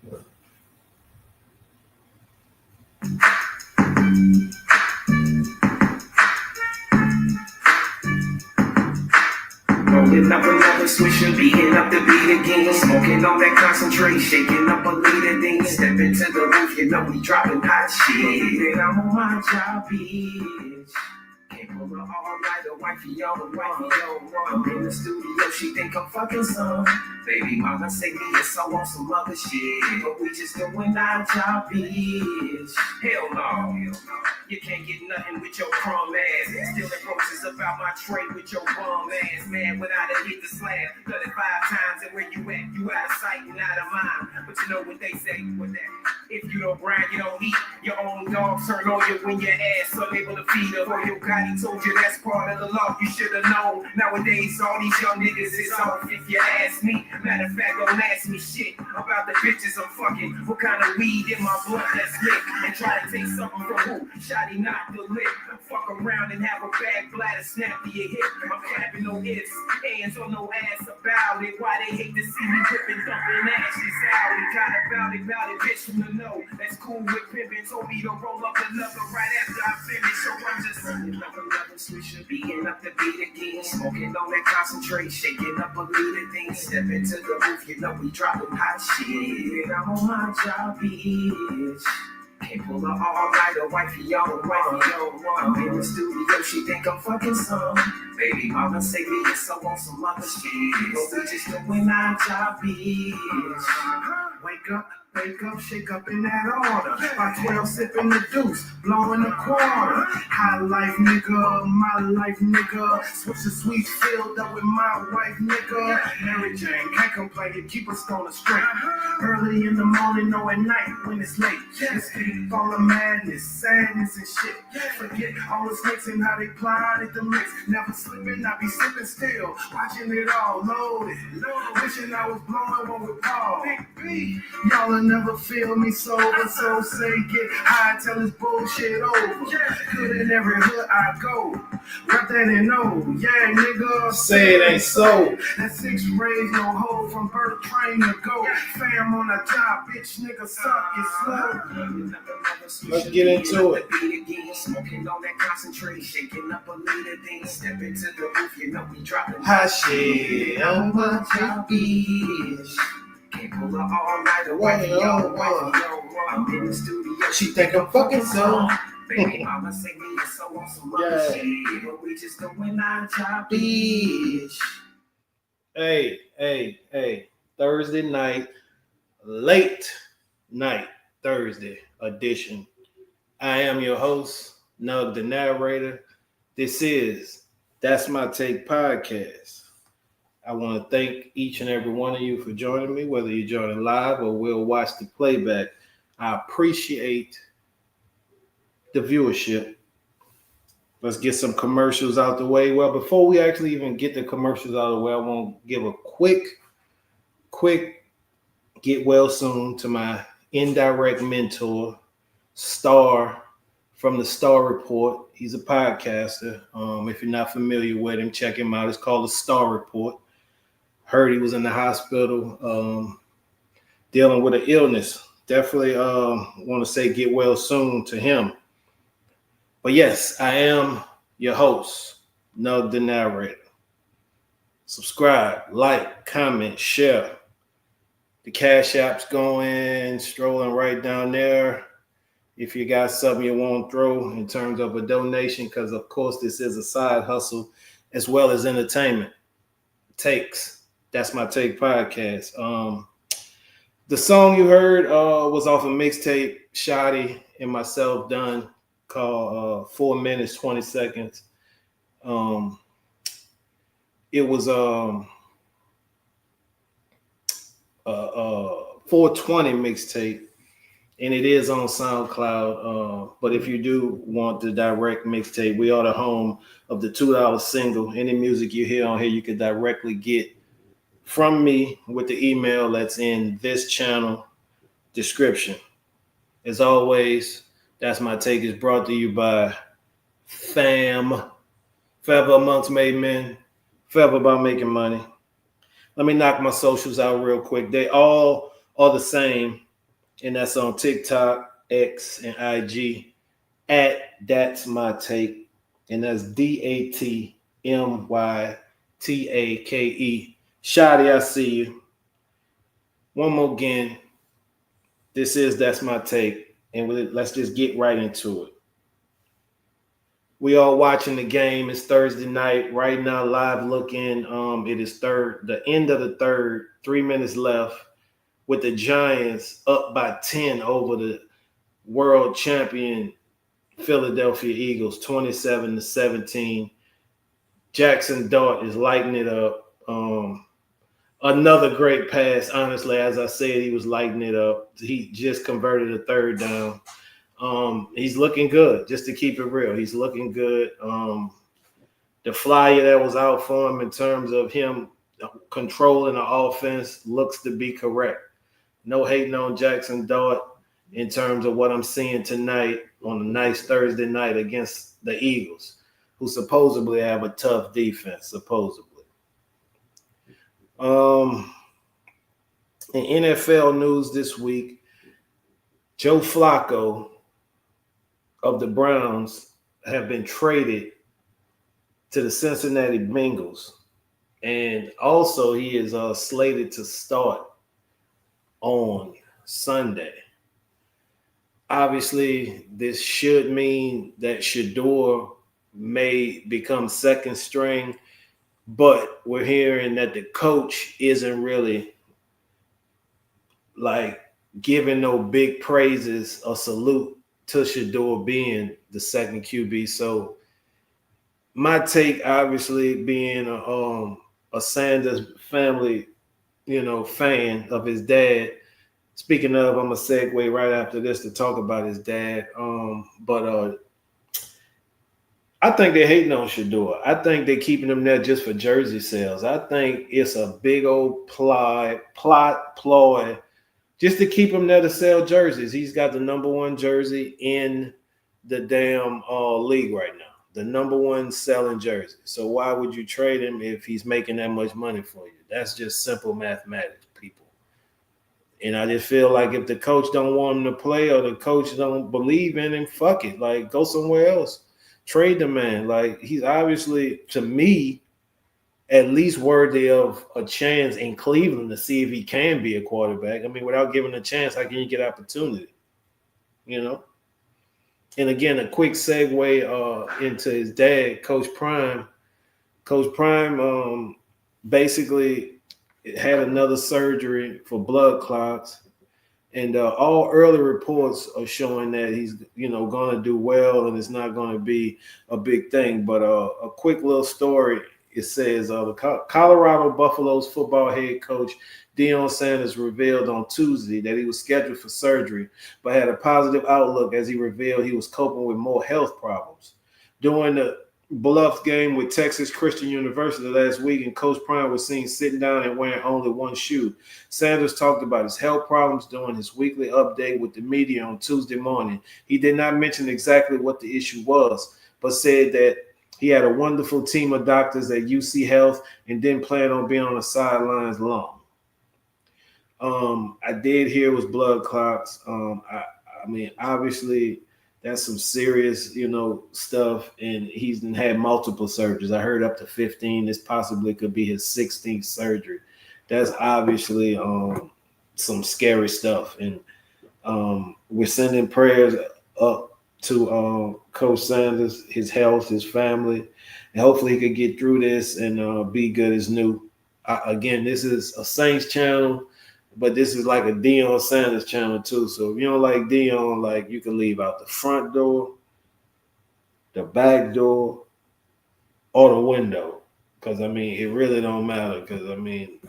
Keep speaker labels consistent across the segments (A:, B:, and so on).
A: Rolling up another swisher, beating up the beat again. Smoking on that concentrate, shaking up a leader, then step into the roof, you know we dropping hot shit. And I'm on my job, bitch. Can't pull her all night, a wifey on, I'm in the studio, she think I'm fucking some. Baby mama say me and so on some other shit, but we just doing our job, bitch. Hell no. You can't get nothing with your crumb ass. Stealing roaches about my tray with your bum ass. Man, without a hit the slab 35 times, and where you at? You out of sight and out of mind. But you know what they say, what that? If you don't grind, you don't eat. Your own dog turn on you when your ass unable to feed her. Or your Gotti told you that's part of the law. You should have known. Nowadays, all these young niggas is off. If you ask me, matter of fact, don't ask me shit about the bitches I'm fucking. What kind of weed in my blood that's lit? And try to take something from who? Shotty not the lip. Fuck around and have a bad bladder snap to your hip. I'm clapping no ifs, hands on no ass about it. Why they hate to see me whipping, dumping ashes out. And kind of about it, bitch from the know. That's cool with pimpin'. Told me to roll up another right after I finish. So I'm just running up another swisher, beating up the beat again. Smoking on that concentrate, shaking up a leader thing. Step into the roof, you know we dropping hot shit. I'm on my job, bitch. Can't pull her all night, a wifey on. I'm in the studio, she think I'm fucking some. Baby mama say me and so on some other shit, but we just doing our job, bitch. Wake up, shake up in that order. By 12 sipping the deuce, blowing a quarter. High life nigga, my life nigga. Switch the sweets filled up with my wife nigga. Mary Jane, can't complain, you keep us on the straight. Early in the morning or at night when it's late. Escape all the madness, sadness and shit. Forget all the snakes and how they plotted the mix. Never slipping, I be sipping still. Watching it all loaded. Wishing I was blowing one with Paul. Y'all will never feel me sober, so say get high till this bullshit over. Good in every hood I go. Rep that and know, yeah, nigga.
B: Say it ain't so.
A: That 6 rays, no hold from birth train to go. Fam on a job, bitch, nigga, suck it slow.
B: Let's get into it.
A: Smoking on that concentrate, shaking up a leader thing. Step into the roof, you know we dropping
B: hot shit.
A: I'm my job, bitch. Can't pull her all night away, I'm in the studio,
B: she think I'm fucking so.
A: Baby mama say me and so on some other shit, but we just doing our job, bitch.
B: Hey, Thursday night, late night Thursday edition. I am your host, Nug the narrator. This is That's My Take podcast. I want to thank each and every one of you for joining me, whether you're joining live or will watch the playback. I appreciate the viewership. Let's get some commercials out the way. Well, before we actually even get the commercials out of the way, I want to give a quick get well soon to my indirect mentor, Star from the Star Report. He's a podcaster. If you're not familiar with him, check him out. It's called the Star Report. Heard he was in the hospital dealing with an illness. Definitely want to say get well soon to him. But yes, I am your host, Nug the narrator. Subscribe, like, comment, share. The Cashapp's going, strolling right down there. If you got something you want to throw in terms of a donation, because of course this is a side hustle as well as entertainment. Takes. That's My Take podcast. The song you heard was off a mixtape Shotty and myself done called 4 minutes 20 seconds. It was 420 mixtape, and it is on SoundCloud. But if you do want the direct mixtape, we are the home of the $2 single. Any music you hear on here, you can directly get from me with the email that's in this channel description. As always, That's My Take is brought to you by FAM, Forever Amongst Made Men, Forever About Making Money. Let me knock my socials out real quick. They all are the same. and that's on TikTok, X, and IG at That's My Take, and that's DATMYTAKE. Shotty, I see you. One more again. This is That's My Take, and let's just get right into it. We all watching the game. It's Thursday night right now. Live looking. It is the end of the third. 3 minutes left, with the Giants up by 10 over the world champion Philadelphia Eagles, 27-17. Jackson Dart is lighting it up. Another great pass. Honestly, as I said, he was lighting it up. He just converted a third down. He's looking good, just to keep it real. He's looking good. The flyer that was out for him in terms of him controlling the offense looks to be correct. No hating on Jackson Dart in terms of what I'm seeing tonight on a nice Thursday night against the Eagles, who supposedly have a tough defense, supposedly. In NFL news this week, Joe Flacco of the Browns have been traded to the Cincinnati Bengals. And also he is slated to start on Sunday. Obviously, this should mean that Shador may become second string, but we're hearing that the coach isn't really like giving no big praises or salute to Shador being the second QB. So my take, obviously, being a Sanders family, fan of his dad. Speaking of, I'm gonna segue right after this to talk about his dad. But I think they're hating on Shador. I think they're keeping him there just for jersey sales. I think it's a big old ploy, just to keep him there to sell jerseys. He's got the number one jersey in the damn league right now. The number one selling jersey. So why would you trade him if he's making that much money for you? That's just simple mathematics, people. And I just feel like if the coach don't want him to play or the coach don't believe in him, fuck it. Like, go somewhere else. Trade the man. Like, he's obviously, to me, at least worthy of a chance in Cleveland to see if he can be a quarterback. I mean, without giving a chance, how can you get opportunity? And again, a quick segue into his dad, Coach Prime. Coach Prime basically had another surgery for blood clots, and all early reports are showing that he's, going to do well, and it's not going to be a big thing. But a quick little story. It says the Colorado Buffaloes football head coach Deion Sanders revealed on Tuesday that he was scheduled for surgery, but had a positive outlook as he revealed he was coping with more health problems. During the Bluff game with Texas Christian University last week, and Coach Prime was seen sitting down and wearing only one shoe. Sanders talked about his health problems during his weekly update with the media on Tuesday morning. He did not mention exactly what the issue was, but said that he had a wonderful team of doctors at UC Health and didn't plan on being on the sidelines long. I did hear it was blood clots. I mean, obviously, that's some serious, stuff, and he's had multiple surgeries. I heard up to 15. This possibly could be his 16th surgery. That's obviously some scary stuff, and we're sending prayers up to Coach Sanders, his health, his family, and hopefully he could get through this and be good as new. Again, this is a Saints channel, but this is like a Deion Sanders channel too. So if you don't like Deion, like, you can leave out the front door, the back door, or the window. Because, I mean, it really don't matter. Because, I mean,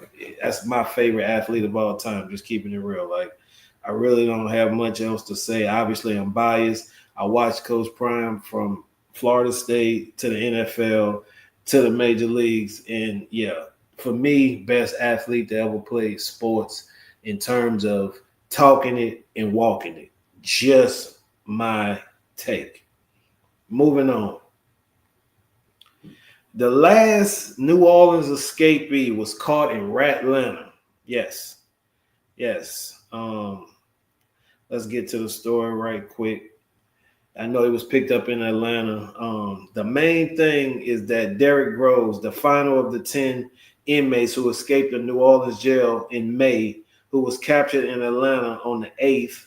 B: that's my favorite athlete of all time, just keeping it real. Like, I really don't have much else to say. Obviously, I'm biased. I watched Coach Prime from Florida State to the NFL to the major leagues. And, yeah, for me, best athlete to ever play sports in terms of talking it and walking it. Just my take. Moving on. The last New Orleans escapee was caught in Ratlanta. Yes. let's get to the story right quick. I know he was picked up in Atlanta. The main thing is that Derrick Groves, the final of the 10 inmates who escaped the New Orleans jail in May, who was captured in Atlanta on the 8th.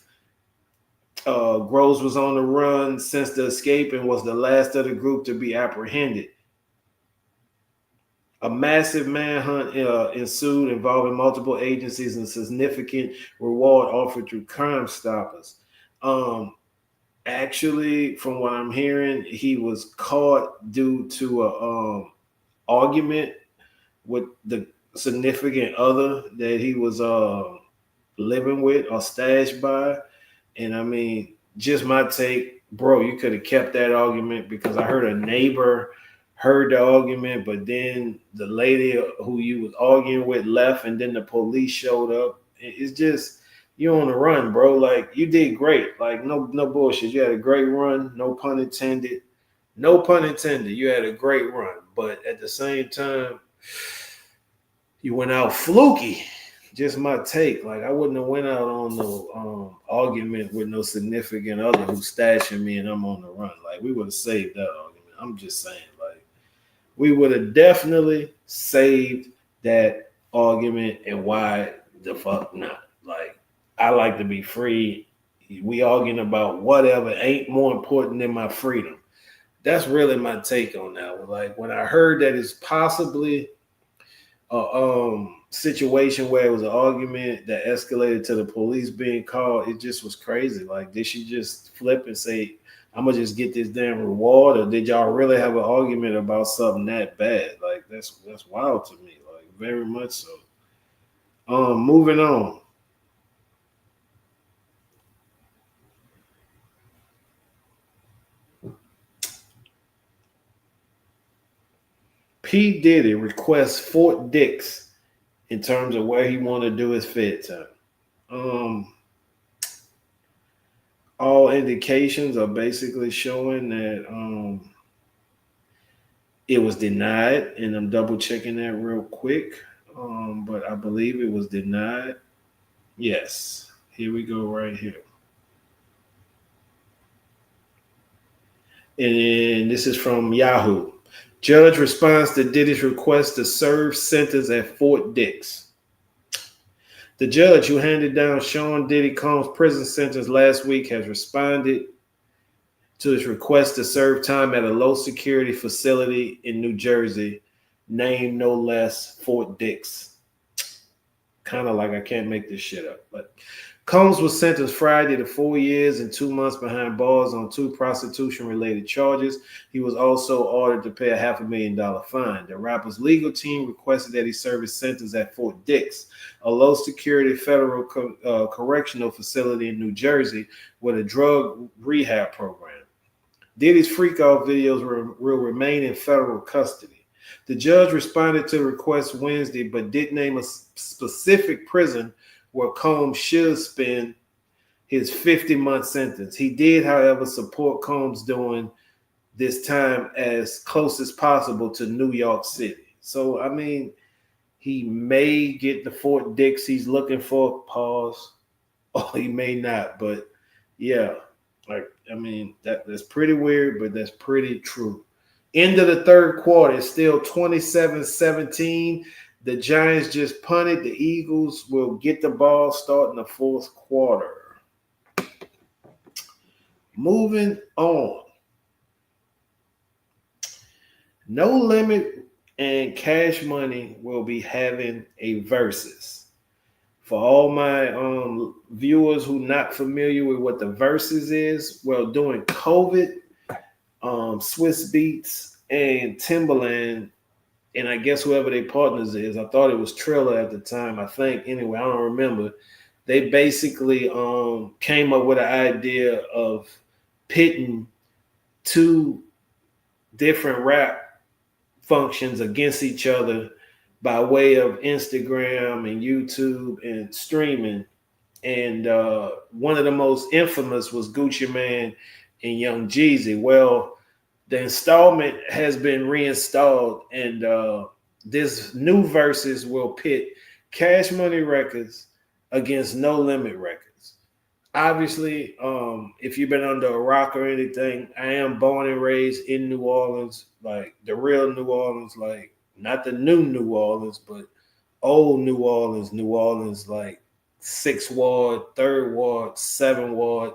B: Groves was on the run since the escape and was the last of the group to be apprehended. A massive manhunt ensued involving multiple agencies and significant reward offered through Crime Stoppers. Actually, from what I'm hearing, he was caught due to a argument with the significant other that he was living with or stashed by. And I mean, just my take, bro, you could have kept that argument, because I heard a neighbor heard the argument, but then the lady who you was arguing with left, and then the police showed up. It's just, you're on the run, bro. Like, you did great. Like, no bullshit. You had a great run. No pun intended. No pun intended. You had a great run. But at the same time, you went out fluky. Just my take. Like, I wouldn't have went out on no argument with no significant other who's stashing me and I'm on the run. Like, we would have saved that argument. I'm just saying, like, we would have definitely saved that argument, and why the fuck not? Like, I like to be free. We arguing about whatever ain't more important than my freedom. That's really my take on that. Like, when I heard that it's possibly a situation where it was an argument that escalated to the police being called, it just was crazy. Like, did she just flip and say, I'm gonna just get this damn reward, or did y'all really have an argument about something that bad? Like, that's wild to me. Like, very much so. Moving on. P. Diddy requests Fort Dix in terms of where he want to do his Fed time. All indications are basically showing that it was denied, and I'm double checking that real quick. But I believe it was denied. Yes, here we go right here. And this is from Yahoo. Judge responds to Diddy's request to serve sentence at Fort Dix. The judge who handed down Sean Diddy Combs' prison sentence last week has responded to his request to serve time at a low-security facility in New Jersey, named no less Fort Dix. Kind of like I can't make this shit up. But Combs was sentenced Friday to 4 years and 2 months behind bars on 2 prostitution-related charges. He was also ordered to pay a $500,000 fine. The rapper's legal team requested that he serve his sentence at Fort Dix, a low-security federal correctional facility in New Jersey with a drug rehab program. Diddy's freak-off videos will remain in federal custody. The judge responded to the request Wednesday, but didn't name a specific prison where Combs should spend his 50-month sentence. He did, however, support Combs doing this time as close as possible to New York City. So, I mean, he may get the Fort Dix he's looking for, pause, or he may not. But, yeah, like, I mean, that's pretty weird, but that's pretty true. End of the third quarter, it's still 27-17. The Giants just punted. The Eagles will get the ball starting the fourth quarter. Moving on. No Limit and Cash Money will be having a Versez. For all my viewers who not familiar with what the Versez is, well, during COVID, Swiss Beats and Timberland, and I guess whoever their partners is, I thought it was Triller at the time, I think. Anyway, I don't remember. They basically came up with an idea of pitting 2 different rap functions against each other by way of Instagram and YouTube and streaming. And one of the most infamous was Gucci Mane and Young Jeezy. Well, the installment has been reinstalled, and this new Versez will pit Cash Money Records against No Limit Records. Obviously, if you've been under a rock or anything, I am born and raised in New Orleans, like the real New Orleans, like not the New Orleans, but old New Orleans, like 6th Ward, 3rd Ward, 7th Ward,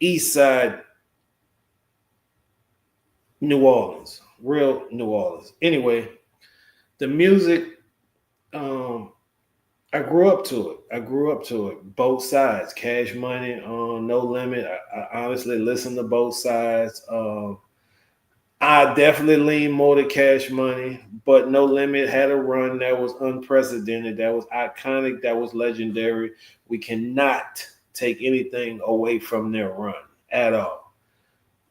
B: East Side, New Orleans, real New Orleans. Anyway, the music, um, I grew up to it. I grew up to it. Both sides, Cash Money, No Limit. I honestly listen to both sides. I definitely lean more to Cash Money, but No Limit had a run that was unprecedented, that was iconic, that was legendary. We cannot take anything away from their run at all.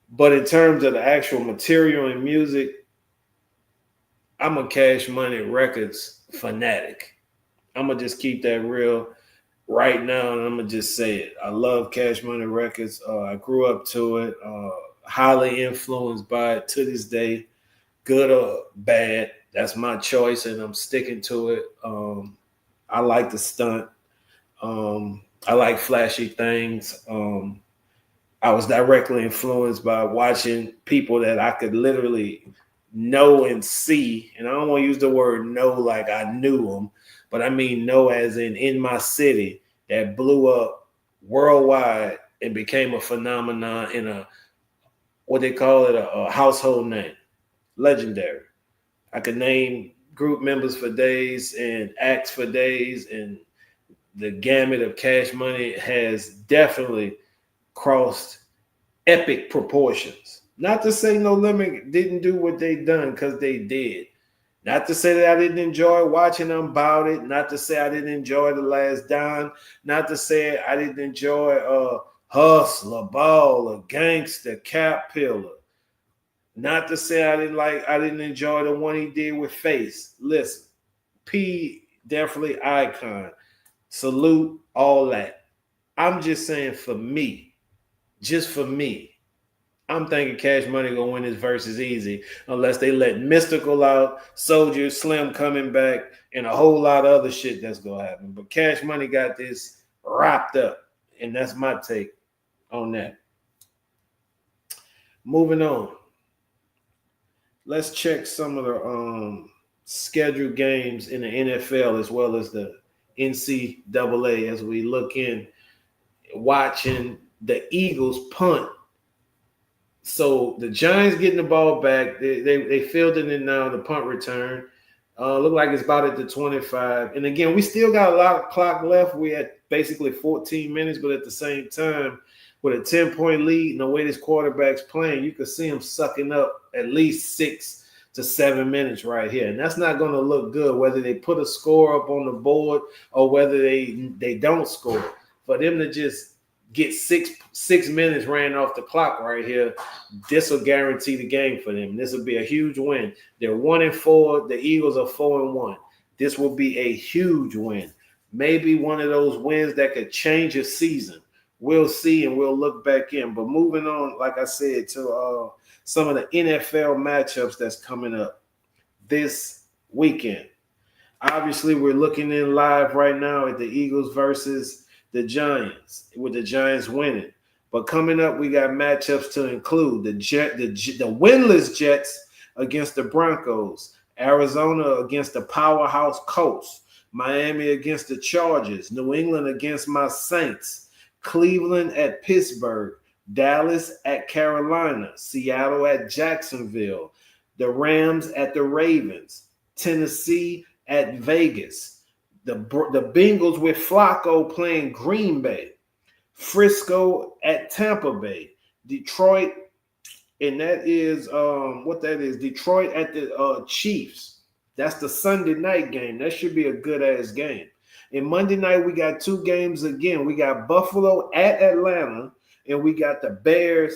B: But in terms of the actual material and music, I'm a Cash Money Records fanatic. I'm gonna just keep that real right now, and I'm gonna just say it. I love Cash Money Records. I grew up to it. Highly influenced by it to this day, good or bad. That's my choice, and I'm sticking to it. I like the stunt. I like flashy things. I was directly influenced by watching people that I could literally know and see. And I don't want to use the word know like I knew them, but I mean know as in my city that blew up worldwide and became a phenomenon in a what they call it a household name, legendary. I could name group members for days and acts for days, and the gamut of Cash Money has definitely crossed epic proportions. Not to say No Limit didn't do what they done, because they did. Not to say that I didn't enjoy watching them about it. Not to say I didn't enjoy The Last Dime. Not to say I didn't enjoy Hustler, Baller, Gangster, Cap Pillar. Not to say I didn't enjoy the one he did with Face. Listen, P definitely icon. Salute, all that. I'm just saying for me, just for me, I'm thinking Cash Money gonna win this Versez easy unless they let Mystical out, Soldier, Slim coming back, and a whole lot of other shit that's gonna happen. But Cash Money got this wrapped up, and that's my take on that. Moving on, let's check some of the scheduled games in the NFL as well as the NCAA as we look in watching the Eagles punt. So the Giants getting the ball back. They fielding it now, the punt return. Look like it's about at the 25. And again, we still got a lot of clock left. We at basically 14 minutes, but at the same time, with a 10-point lead and the way this quarterback's playing, you could see him sucking up at least 6 to 7 minutes right here. And that's not going to look good, whether they put a score up on the board or whether they don't score. For them to just get six minutes ran off the clock right here, this will guarantee the game for them. This will be a huge win. They're 1-4. The Eagles are 4-1. This will be a huge win. Maybe one of those wins that could change a season. We'll see, and we'll look back in. But moving on, like I said, to some of the NFL matchups that's coming up this weekend. Obviously, we're looking in live right now at the Eagles versus the Giants, with the Giants winning. But coming up, we got matchups to include the winless Jets against the Broncos, Arizona against the powerhouse Colts, Miami against the Chargers, New England against my Saints, Cleveland at Pittsburgh, Dallas at Carolina, Seattle at Jacksonville, the Rams at the Ravens, Tennessee at Vegas, the Bengals with Flacco playing Green Bay, Frisco at Tampa Bay, Detroit, and that is what that is. Detroit at the Chiefs. That's the Sunday night game. That should be a good ass game. And Monday night we got 2 games again. We got Buffalo at Atlanta, and we got the Bears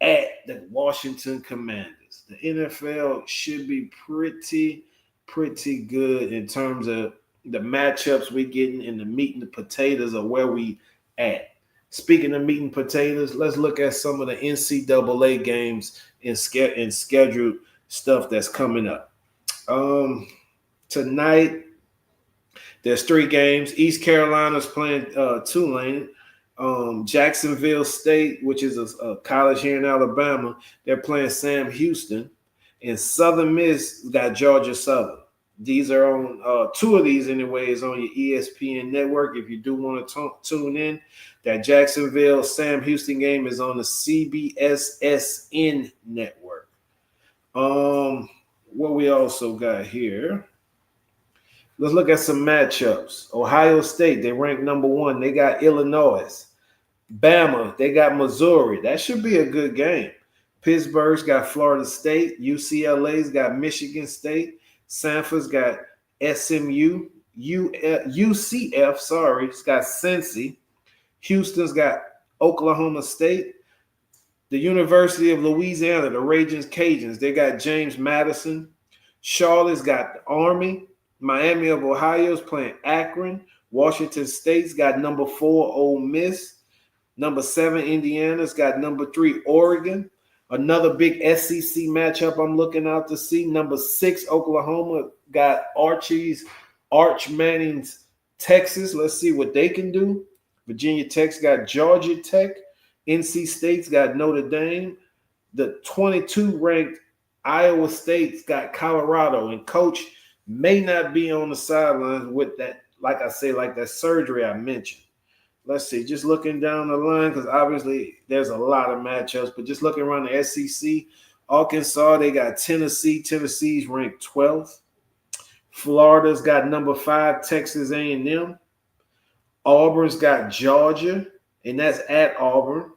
B: at the Washington Commanders. The NFL should be pretty good in terms of the matchups we getting and the meat and the potatoes of where we at. Speaking of meat and potatoes, let's look at some of the NCAA games and scheduled stuff that's coming up. Tonight, there's 3 games. East Carolina's playing Tulane. Jacksonville State, which is a college here in Alabama, they're playing Sam Houston. And Southern Miss got Georgia Southern. These are on two of these anyways on your ESPN network. If you do want to tune in, that Jacksonville Sam Houston game is on the CBSSN network. What we also got here. Let's look at some matchups. Ohio State, they ranked number 1. They got Illinois. Bama, they got Missouri. That should be a good game. Pittsburgh's got Florida State. UCLA's got Michigan State. Sanford's got SMU. UCF, sorry, it's got Cincy. Houston's got Oklahoma State. The University of Louisiana, the Raging Cajuns, they got James Madison. Charlotte's got the Army. Miami of Ohio's playing Akron. Washington State's got number 4 Ole Miss. Number 7 Indiana's got number 3 Oregon. Another big SEC matchup I'm looking out to see. Number 6 Oklahoma got Arch Manning's Texas. Let's see what they can do. Virginia Tech's got Georgia Tech. NC State's got Notre Dame. The 22 ranked Iowa State's got Colorado. And Coach may not be on the sidelines with that, like I say, like that surgery I mentioned. Let's see, just looking down the line, because obviously there's a lot of matchups, but just looking around the SEC, Arkansas, they got Tennessee. Tennessee's ranked 12th. Florida's got number 5, Texas A&M. Auburn's got Georgia, and that's at Auburn.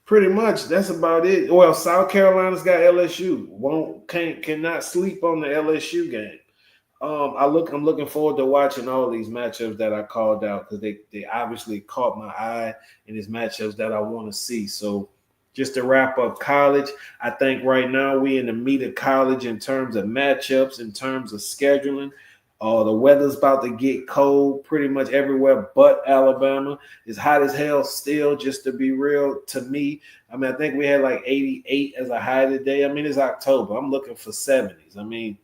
B: Pretty much that's about it. Well, South Carolina's got LSU. Cannot sleep on the LSU game. I'm looking forward to watching all these matchups that I called out, because they obviously caught my eye, and it's matchups that I want to see. So just to wrap up college, I think right now we in the meat of college in terms of matchups, in terms of scheduling. The weather's about to get cold pretty much everywhere but Alabama. It's hot as hell still, just to be real to me. I mean, I think we had like 88 as a high today. I mean, it's October. I'm looking for 70s. I mean,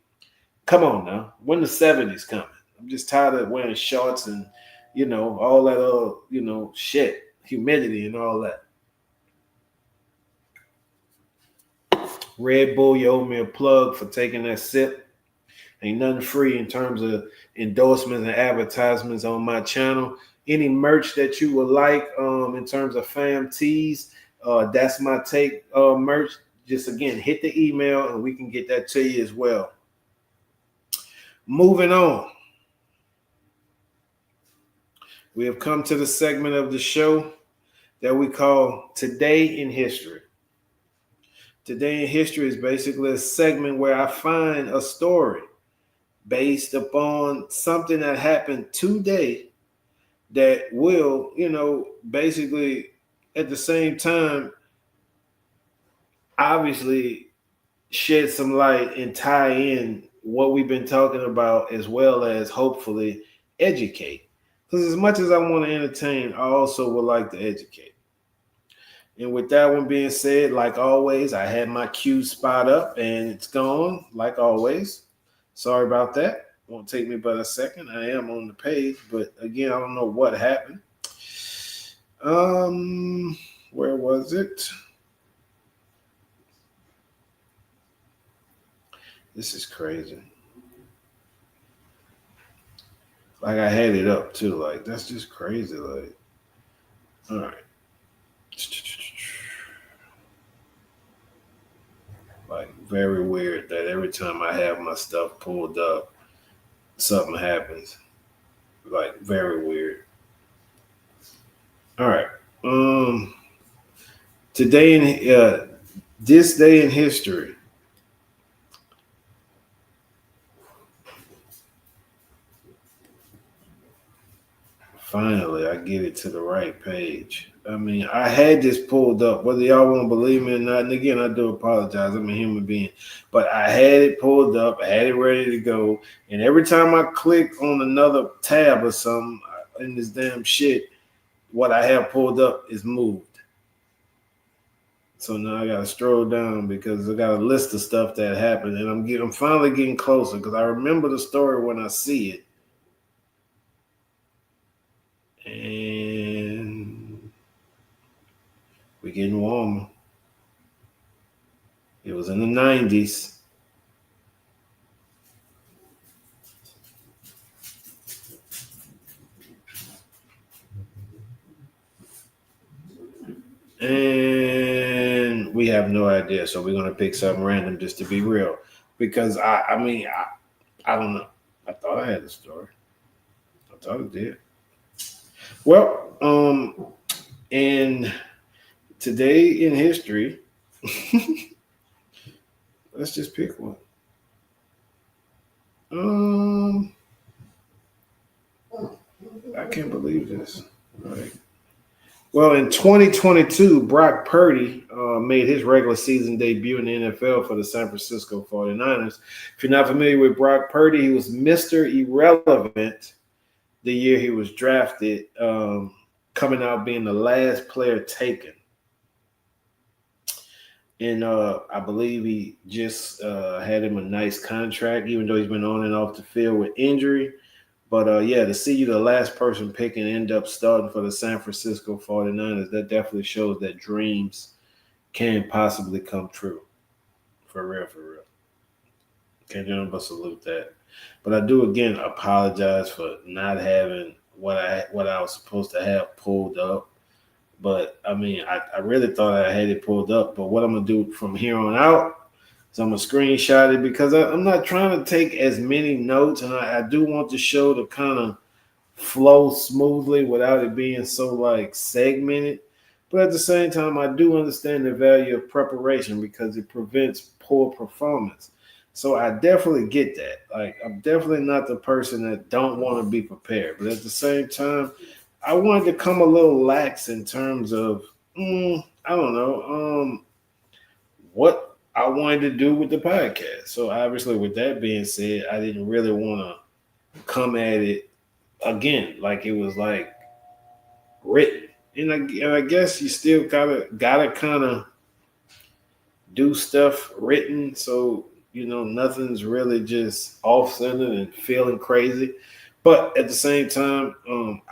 B: come on now. When the 70s coming? I'm just tired of wearing shorts and, all that, shit, humidity and all that. Red Bull, you owe me a plug for taking that sip. Ain't nothing free in terms of endorsements and advertisements on my channel. Any merch that you would like in terms of fam tees, that's my take merch. Just, again, hit the email and we can get that to you as well. Moving on. We have come to the segment of the show that we call Today in History. Today in History is basically a segment where I find a story based upon something that happened today that will, basically at the same time, obviously shed some light and tie in what we've been talking about, as well as hopefully educate. Because as much as I want to entertain, I also would like to educate. And with that one being said, like always, I had my cue spot up and it's gone, like always. Sorry about that. Won't take me but a second. I am on the page, but again, I don't know what happened. Where was it? This is crazy. Like, I had it up too. Like, that's just crazy. Like, all right. Like, very weird that every time I have my stuff pulled up, something happens. Like, very weird. All right. This day in history. Finally, I get it to the right page. I mean, I had this pulled up, whether y'all won't believe me or not. And again, I do apologize. I'm a human being. But I had it pulled up. I had it ready to go. And every time I click on another tab or something in this damn shit, what I have pulled up is moved. So now I got to scroll down because I got a list of stuff that happened. And I'm finally getting closer because I remember the story when I see it. We're getting warmer. It was in the 90s. And we have no idea. So we're gonna pick something random just to be real. Because I don't know. I thought I had a story. I thought it did. Well, and today in history, let's just pick one. Um, I can't believe this. All right. Well, in 2022, Brock Purdy made his regular season debut in the NFL for the San Francisco 49ers. If you're not familiar with Brock Purdy, he was Mr. Irrelevant the year he was drafted, coming out being the last player taken. And I believe he just had him a nice contract, even though he's been on and off the field with injury. But yeah, to see you the last person pick and end up starting for the San Francisco 49ers, that definitely shows that dreams can possibly come true. For real, for real. Can't do nothing but salute that. But I do again apologize for not having what I was supposed to have pulled up. But I mean, I really thought I had it pulled up. But what I'm gonna do from here on out is I'm gonna screenshot it because I'm not trying to take as many notes, and I do want the show to kind of flow smoothly without it being so like segmented. But at the same time, I do understand the value of preparation because it prevents poor performance. So I definitely get that. Like I'm definitely not the person that don't want to be prepared. But at the same time, I wanted to come a little lax in terms of I don't know what I wanted to do with the podcast. So obviously, with that being said, I didn't really want to come at it again like it was like written. And I guess you still gotta kind of do stuff written so nothing's really just off center and feeling crazy. But at the same time,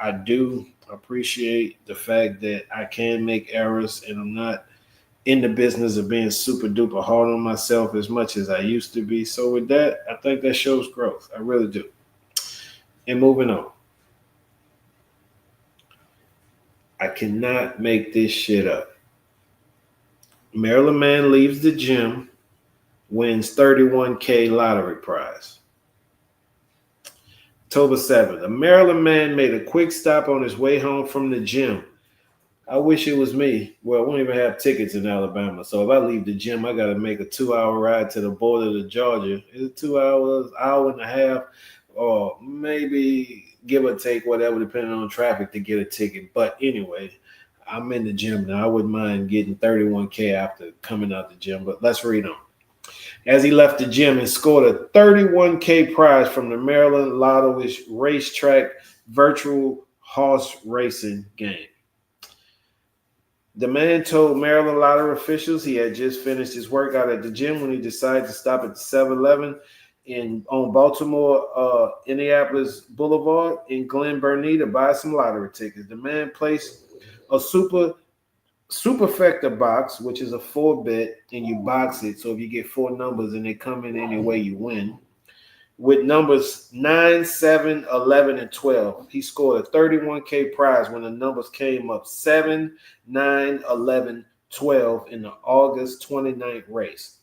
B: I do appreciate the fact that I can make errors and I'm not in the business of being super duper hard on myself as much as I used to be. So with that, I think that shows growth. I really do. And moving on. I cannot make this shit up. Maryland man leaves the gym, wins 31K lottery prize. October 7th, a Maryland man made a quick stop on his way home from the gym. I wish it was me. Well, we don't even have tickets in Alabama. So if I leave the gym, I got to make a 2-hour ride to the border to Georgia. Is it 2 hours, hour and a half, or maybe give or take whatever, depending on traffic to get a ticket. But anyway, I'm in the gym now. I wouldn't mind getting 31K after coming out the gym. But let's read on. As he left the gym and scored a 31K prize from the Maryland Lotto-ish racetrack virtual horse racing game. The man told Maryland Lottery officials he had just finished his workout at the gym when he decided to stop at the 7-Eleven on Baltimore, Indianapolis Boulevard in Glen Burnie to buy some lottery tickets. The man placed a superfecta box, which is a 4-bet, and you box it. So if you get 4 numbers and they come in any way, you win. With numbers 9, 7, 11, and 12. He scored a 31K prize when the numbers came up 7, 9, 11, 12 in the August 29th race.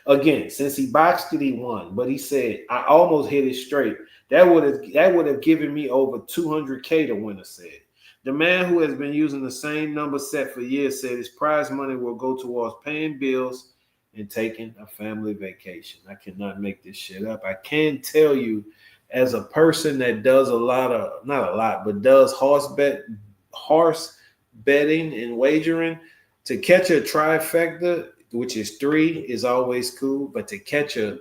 B: Again, since he boxed it, he won. But he said, I almost hit it straight. That would have given me over 200K, the winner said. The man who has been using the same number set for years said his prize money will go towards paying bills and taking a family vacation. I cannot make this shit up. I can tell you, as a person that does does horse betting and wagering, to catch a trifecta, which is 3, is always cool. But to catch a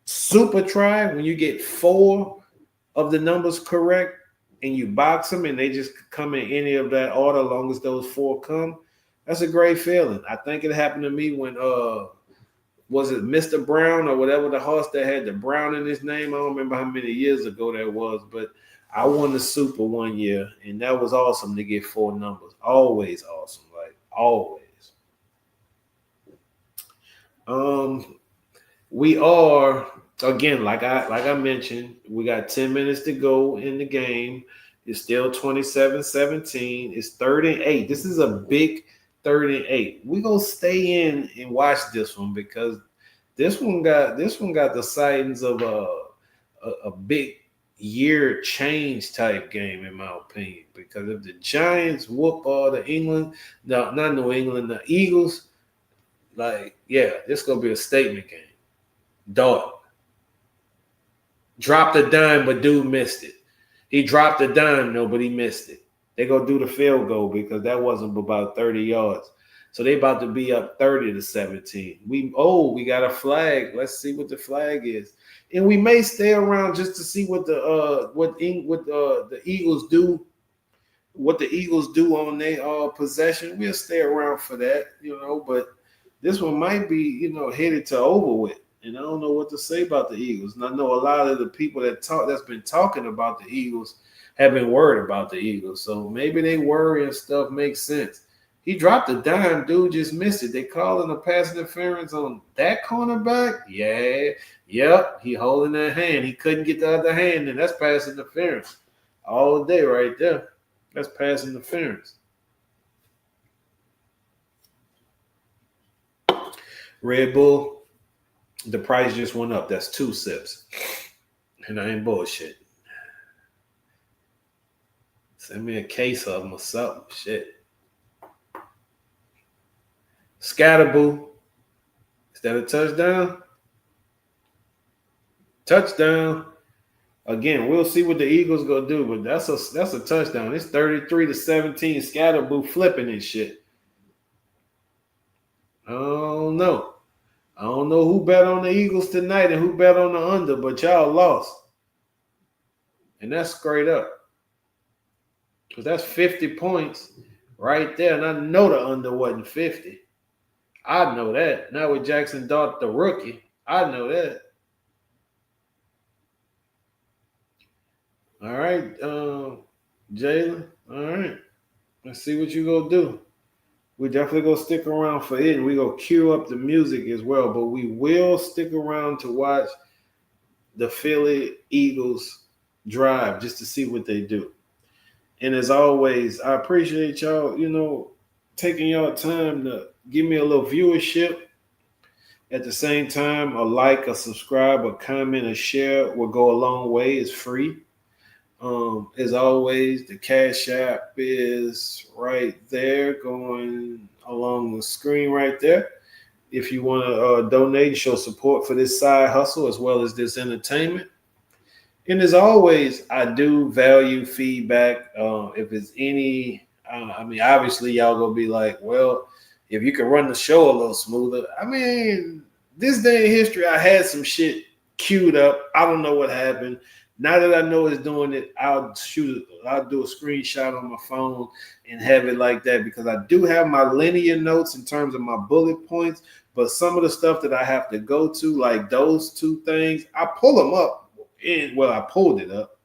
B: super try, when you get 4 of the numbers correct and you box them and they just come in any of that order, as long as those 4 come, that's a great feeling. I think it happened to me when was it Mr. Brown or whatever, the horse that had the Brown in his name? I don't remember how many years ago that was, but I won the Super one year, and that was awesome to get 4 numbers. Always awesome. always. We are again, like I mentioned, we got 10 minutes to go in the game. It's still 27-17. It's 38. This is a big 38. We're gonna stay in and watch this one because this one got the sightings of a big year change type game, in my opinion. Because if the Giants whoop all the England, no, not New England, the Eagles, like, yeah, this gonna be a statement game. Dog. Dropped a dime, but dude missed it. He dropped a dime, no, but he missed it. They go do the field goal because that wasn't about 30 yards. So they about to be up 30-17. We got a flag. Let's see what the flag is. And we may stay around just to see what the Eagles do. What the Eagles do on their possession. We'll stay around for that, but this one might be, headed to over with. And I don't know what to say about the Eagles. And I know a lot of the people that's been talking about the Eagles have been worried about the Eagles. So maybe they worry and stuff makes sense. He dropped a dime. Dude just missed it. They calling a pass interference on that cornerback? Yeah. Yep. He holding that hand. He couldn't get the other hand, and that's pass interference. All day right there. That's pass interference. Red Bull. The price just went up. That's 2 sips. And I ain't bullshit. Send me a case of them or something. Shit. Scatterboo. Is that a touchdown? Touchdown. Again, we'll see what the Eagles gonna do, but that's a touchdown. It's 33-17. Scatterboo flipping and shit. I don't know. I don't know who bet on the Eagles tonight and who bet on the under, but y'all lost. And that's straight up. Because that's 50 points right there. And I know the under wasn't 50. I know that. Not with Jackson Dart, the rookie. I know that. All right, Jalen. All right. Let's see what you gonna do. We definitely gonna stick around for it, and we gonna cue up the music as well. But we will stick around to watch the Philly Eagles drive just to see what they do. And as always, I appreciate y'all, taking y'all time to give me a little viewership. At the same time, a like, a subscribe, a comment, a share will go a long way. It's free. As always, the Cashapp is right there going along the screen right there. If you want to donate and show support for this side hustle as well as this entertainment. And as always, I do value feedback. If it's any, obviously y'all going to be like, well, if you can run the show a little smoother. This day in history, I had some shit queued up. I don't know what happened. Now that I know it's doing it, I'll do a screenshot on my phone and have it like that because I do have my linear notes in terms of my bullet points, but some of the stuff that I have to go to, like those 2 things, I pull them up. I pulled it up.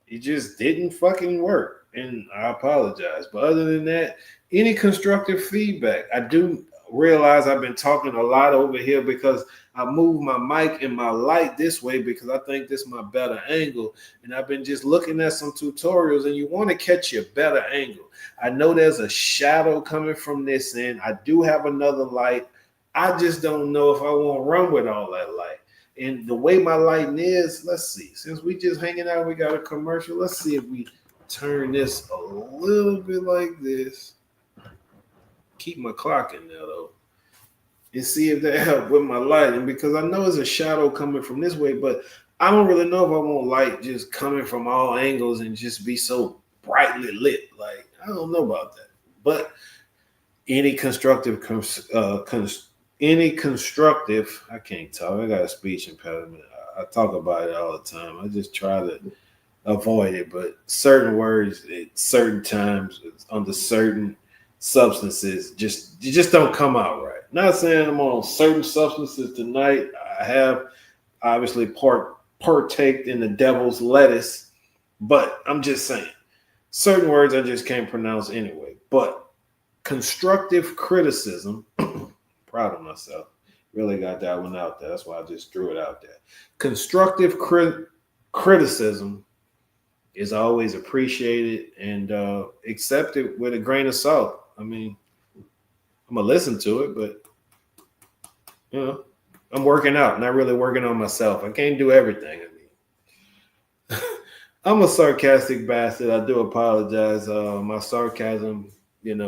B: It just didn't fucking work, and I apologize. But other than that, any constructive feedback, I do realize I've been talking a lot over here because I moved my mic and my light this way because I think this is my better angle. And I've been just looking at some tutorials and you want to catch your better angle. I know there's a shadow coming from this end. I do have another light. I just don't know if I want to run with all that light. And the way my lighting is, let's see. Since we just hanging out, we got a commercial. Let's see if we turn this a little bit like this. Keep my clock in there, though. And see if that help with my lighting because I know there's a shadow coming from this way, but I don't really know if I want light just coming from all angles and just be so brightly lit. Like, I don't know about that. But any constructive, I can't talk. I got a speech impediment. I talk about it all the time. I just try to avoid it, but certain words at certain times under certain substances just don't come out right. Not saying I'm on certain substances tonight. I have obviously partaked in the devil's lettuce, but I'm just saying certain words I just can't pronounce anyway. But constructive criticism. Proud of myself. Really got that one out there. That's why I just threw it out there. Constructive criticism is always appreciated and accepted with a grain of salt. I mean, I'm gonna listen to it, but you know, I'm working out, not really working on myself. I can't do everything. I mean, I'm a sarcastic bastard. I do apologize. My sarcasm,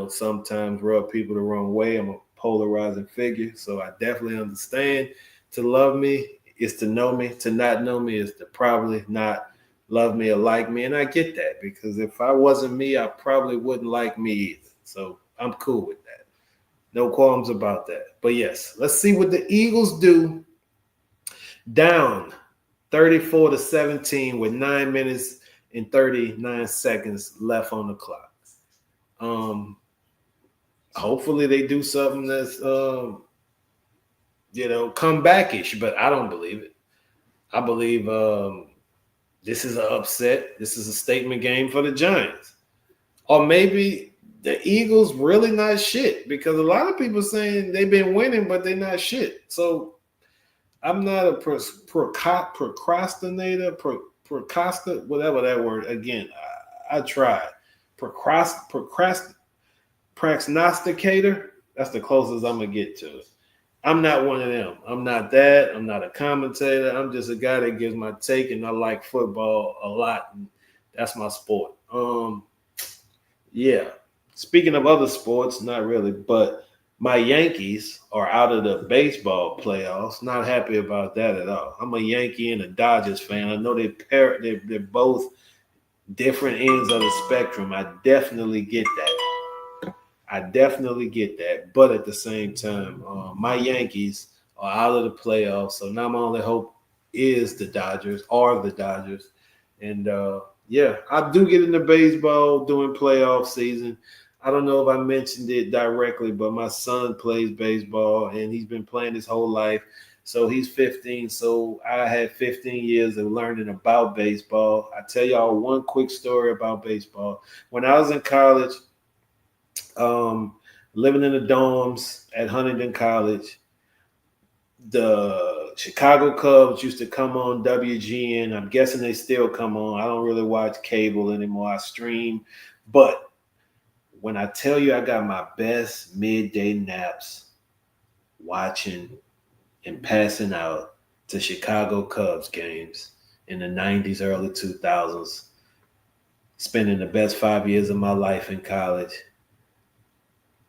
B: sometimes rub people the wrong way. I'm a polarizing figure, so I definitely understand. To love me is to know me. To not know me is to probably not love me or like me. And I get that because if I wasn't me, I probably wouldn't like me either. So I'm cool with that. No qualms about that. But yes, let's see what the Eagles do. Down 34-17 with 9 minutes and 39 seconds left on the clock. Hopefully they do something that's comebackish, but I don't believe it. I believe this is an upset. This is a statement game for the Giants. Or maybe the Eagles really not shit because a lot of people saying they've been winning, but they're not shit. So I'm not a procrastinator, whatever that word. Again, I tried. Prognosticator. That's the closest I'm going to get to it. I'm not one of them. I'm not that. I'm not a commentator. I'm just a guy that gives my take, and I like football a lot. And that's my sport. Yeah. Speaking of other sports, not really, but my Yankees are out of the baseball playoffs. Not happy about that at all. I'm a Yankee and a Dodgers fan. I know they're both different ends of the spectrum. I definitely get that. But at the same time, my Yankees are out of the playoffs. So now my only hope is the Dodgers. And I do get into baseball during playoff season. I don't know if I mentioned it directly, but my son plays baseball and he's been playing his whole life. So he's 15. So I had 15 years of learning about baseball. I tell y'all one quick story about baseball. When I was in college, living in the dorms at Huntington College, the Chicago Cubs used to come on WGN. I'm guessing they still come on. I don't really watch cable anymore. I stream. But when I tell you I got my best midday naps watching and passing out to Chicago Cubs games in the 90s, early 2000s, spending the best 5 years of my life in college,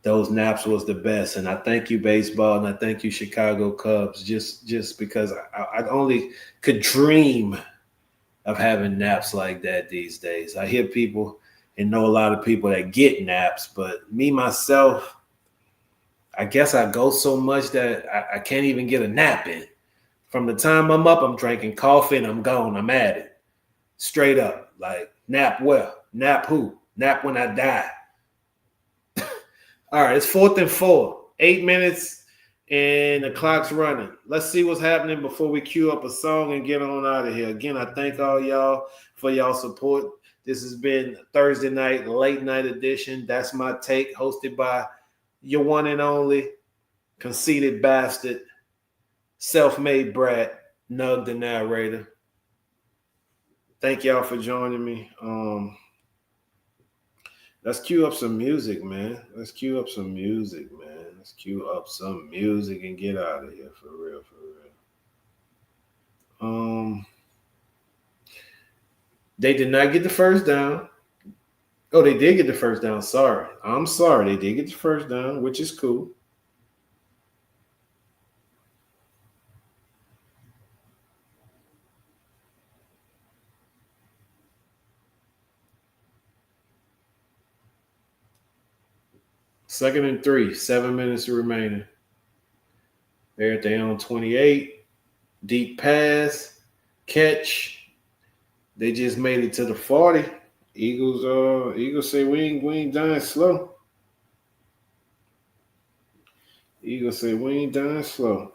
B: those naps was the best. And I thank you, baseball, and I thank you, Chicago Cubs, just because I only could dream of having naps like that these days. I hear people and know a lot of people that get naps, but me, myself, I guess I go so much that I can't even get a nap in. From the time I'm up, I'm drinking coffee and I'm gone. I'm at it. Straight up. Like, nap well. Nap who? Nap when I die. All right, it's 4th and 4. 8 minutes and the clock's running. Let's see what's happening before we cue up a song and get on out of here. Again, I thank all y'all for y'all support. This has been Thursday night, late night edition. That's my take, hosted by your one and only conceited bastard, self-made brat, Nug the narrator. Thank y'all for joining me. Let's cue up some music, man. Let's cue up some music and get out of here for real. They did not get the first down. Oh, they did get the first down. Sorry. I'm sorry. They did get the first down, which is cool. Second and 3, 7 minutes remaining. They're at their own 28. Deep pass, catch. They just made it to the 40. Eagles say we ain't dying slow. Eagles say we ain't dying slow.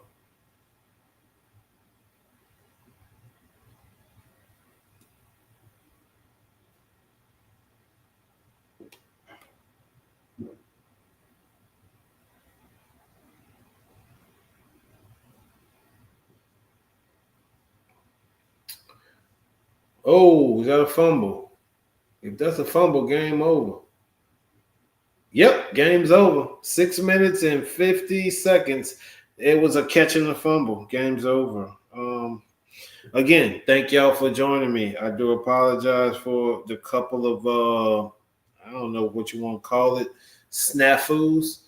B: Oh, is that a fumble? If that's a fumble, game over. Yep, game's over. 6 minutes and 50 seconds. It was a catch and a fumble. Game's over. Again, thank y'all for joining me. I do apologize for the couple of I don't know what you want to call it, snafus.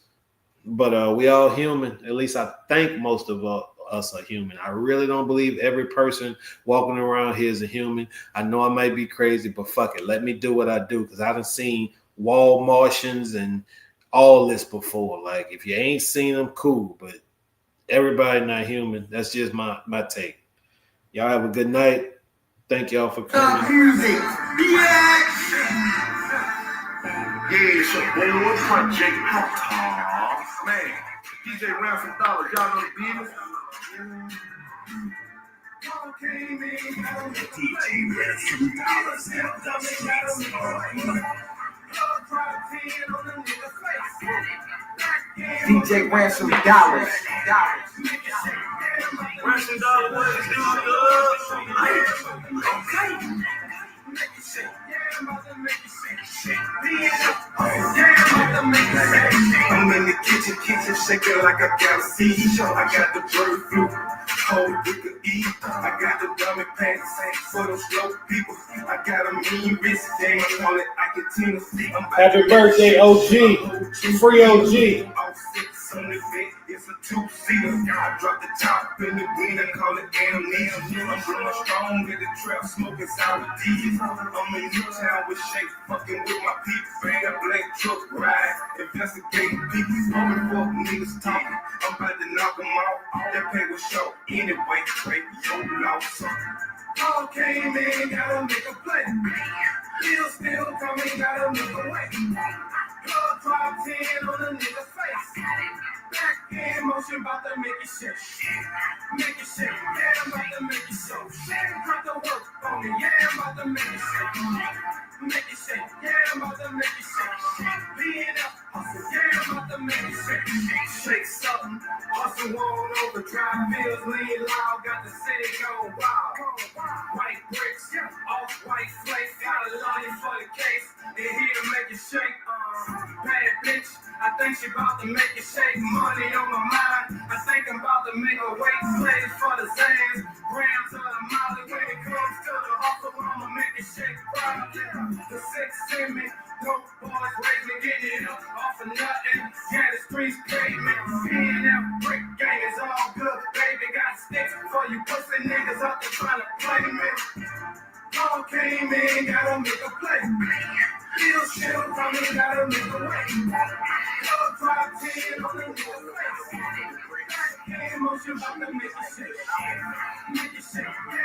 B: But we all human. At least I think most of us are human. I really don't believe every person walking around here is a human. I know I might be crazy, but fuck it. Let me do what I do because I done seen wall Martians and all this before. Like, if you ain't seen them, cool. But everybody not human. That's just my take. Y'all have a good night. Thank y'all for coming.
A: Music. Yeah, it's your boy Project Hot. Man, DJ Ransom Dollars, y'all know the business. DJ Ransom DJ Ransom Dollars. Ransom Dollars, I'm in the kitchen, shaking like I got a seizure. I got the bird flu, cold with the E. I got the dummy pants for them slow people. I got a mean wrist game, I call it Argentina.
B: Happy birthday, OG. Free OG.
A: It's a two-seater. I drop the top in the wind and call it amnesia. I'm blowing strong in the trap, smoking sour D's. I'm in Newtown with Shake, fucking with my people. Bang a black truck ride, investigating people. Smoking for niggas talking. I'm about to knock them off. That pay was short anyway. Break your loss. All came in, gotta make a play. Bill still coming, gotta make a way. Club drop 10 on a nigga's face. Back in motion, about to make it shake. Make it shake, yeah, I'm about to make it shake. Got to work on it, yeah, I'm about to make it shake. Make it shake, yeah, I'm about to make it shake. Lean up, hustle, yeah, I'm about to make it shake. Shake something, hustle on over, drive bills, lean loud, got the city go wild. White bricks, off white flakes, got a line for the case. They're here to make it shake. Bad bitch, I think she about to make it shake. Money on my mind, I think I'm about to make a weight slave for the Zans. Grams of the Molly, when it comes to the hustle, I'ma make it shake. The six in me, dope boys raise me, getting it up off of nothing. Yeah, the streets pay me. P&F brick gang is all good. Baby got sticks for you pussy niggas out there trying to play me. All came in, gotta make a play. Bill still coming, gotta make a way. Club drop 10 on the nigga's face. Back in motion, about to make it shake. Make it shake, yeah.